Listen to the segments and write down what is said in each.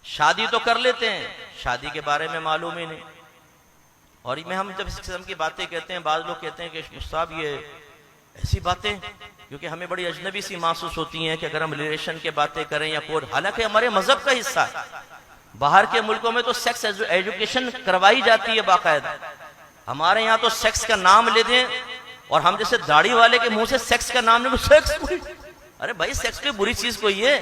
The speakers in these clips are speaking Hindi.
शादी तो कर लेते हैं, शादी के बारे में मालूम ही नहीं। और में हम जब इस किस्म की बातें कहते हैं, बाज लोग कहते हैं कि साहब ये ऐसी बातें, क्योंकि हमें बड़ी अजनबी सी महसूस होती हैं कि अगर हम रिलेशन के बातें करें या कोई, हालांकि हमारे मजहब का हिस्सा है। बाहर के मुल्कों में तो सेक्स एजुकेशन करवाई जाती है बाकायदा। हमारे यहाँ तो सेक्स का नाम ले दें और हम जैसे दाढ़ी वाले के मुंह से सेक्स का नाम ले, सेक्स, अरे भाई सेक्स कोई बुरी चीज कोई है?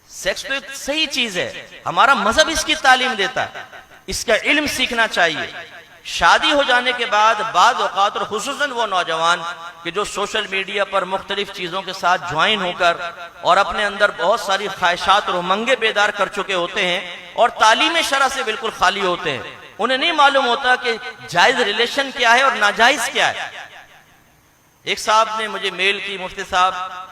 सेक्स तो एक सही चीज है, हमारा मजहब इसकी तालीम देता है, इसका इल्म सीखना चाहिए। शादी हो जाने के बाद बाद औकात, और खुसूसन वो नौजवान कि जो सोशल मीडिया पर मुख्तलिफ चीजों के साथ ज्वाइन होकर और अपने अंदर बहुत सारी ख्वाहिशात और उमंगे बेदार कर चुके होते हैं और तालीम शरअ से बिल्कुल खाली होते हैं, उन्हें नहीं मालूम होता कि जायज रिलेशन क्या है और नाजायज क्या है। एक साहब ने मुझे मेल की, मुफ्ती साहब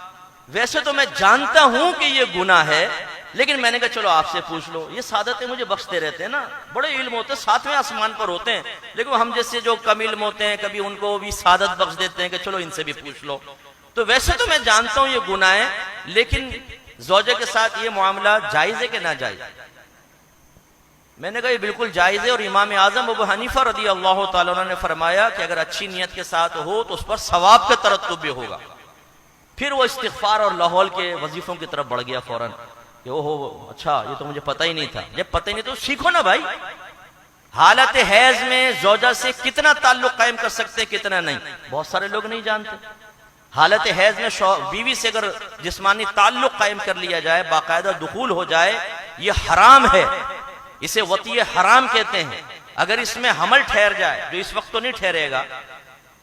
वैसे तो मैं जानता हूं कि ये गुनाह है, लेकिन मैंने कहा चलो आपसे पूछ लो। ये सादतें मुझे बख्शते रहते हैं ना, बड़े इल्म होते हैं, सातवें आसमान पर होते हैं, लेकिन हम जैसे जो कम इल्म होते हैं कभी उनको भी सादत बख्श देते हैं कि चलो इनसे भी पूछ लो। तो वैसे तो मैं जानता हूं ये गुनाह है, लेकिन ज़ौजा के साथ ये मामला जायज है कि ना जायज? मैंने कहा ये बिल्कुल जायज है, और इमाम आजम अबू हनीफा रदी अल्लाह तआला ने फरमाया कि अगर अच्छी नीयत के साथ हो तो उस पर सवाब का तरत्तुब भी होगा। फिर वो इस्तिग़फ़ार और लाहौल के वजीफों की तरफ बढ़ गया फौरन कि ओहो अच्छा ये तो मुझे पता ही नहीं था। जब पता ही नहीं तो सीखो ना भाई। हालत हैज में ज़ौजा से कितना ताल्लुक कायम कर सकते हैं, कितना नहीं, बहुत सारे लोग नहीं जानते। हालत हैज में बीवी से अगर जिस्मानी ताल्लुक कायम कर लिया जाए, बाकायदा दुखूल हो जाए, ये हराम है, इसे वतीय हराम कहते हैं। अगर इसमें हमल ठहर जाए, जो इस वक्त तो नहीं ठहरेगा,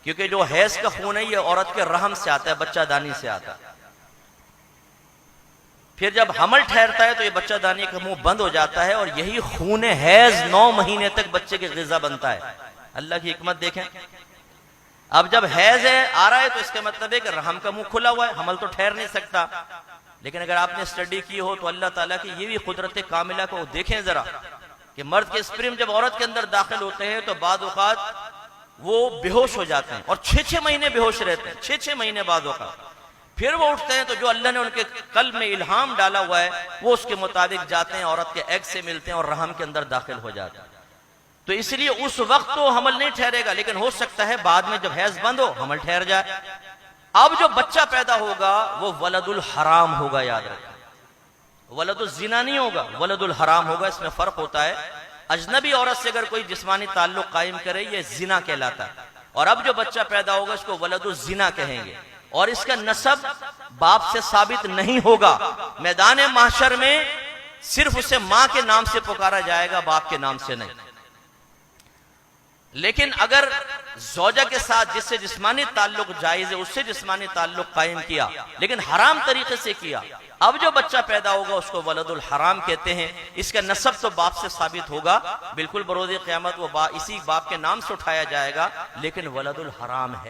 क्योंकि जो हैज का खून है ये औरत के रहम से आता है, बच्चा दानी से आता है। फिर जब हमल ठहरता है तो ये बच्चा दानी का मुंह बंद हो जाता है, और यही खून हैज 9 महीने तक बच्चे के ग़िज़ा बनता है। अल्लाह की हिकमत देखें। अब जब हैज है आ रहा है तो इसका मतलब है कि रहम का मुंह खुला हुआ है, हमल तो ठहर नहीं सकता। लेकिन अगर आपने स्टडी की हो तो अल्लाह ताला की ये भी कुदरत कामिला को देखें जरा, कि मर्द के स्पर्म जब औरत के अंदर दाखिल होते हैं तो बाद औक़ात वो बेहोश हो जाते हैं, और 6-6 महीने बेहोश रहते हैं, 6-6 महीने बाद औक़ात फिर वो उठते हैं, तो जो अल्लाह ने उनके कल्ब में इल्हाम डाला हुआ है वो उसके मुताबिक जाते हैं, औरत के एग से मिलते हैं और रहम के अंदर दाखिल हो जाते हैं। तो इसलिए उस वक्त तो हमल नहीं ठहरेगा, लेकिन हो सकता है बाद में जब हैज बंद हो हमल ठहर जाए। अब जो बच्चा पैदा होगा वो वलदुल हराम होगा, याद रखें, वलदुल जिना नहीं होगा, वलदुल हराम होगा। इसमें फर्क होता है। अजनबी औरत से अगर कोई जिस्मानी ताल्लुक कायम करे ये जिना कहलाता है, और अब जो बच्चा पैदा होगा इसको वलदुल जिना कहेंगे, और इसका नसब बाप से साबित नहीं होगा। मैदान महशर में सिर्फ उसे मां के नाम से पुकारा जाएगा, बाप के नाम से नहीं। लेकिन अगर ज़ौजा के साथ जिससे जिस्मानी ताल्लुक जायज है उससे जिस्मानी ताल्लुक कायम किया, लेकिन हराम तरीके से किया, अब जो बच्चा पैदा होगा उसको वलदुल हराम कहते हैं। इसका नसब तो बाप से साबित होगा, बिल्कुल बरोज़े क़यामत वो इसी बाप के नाम से उठाया जाएगा, लेकिन वलदुल हराम है।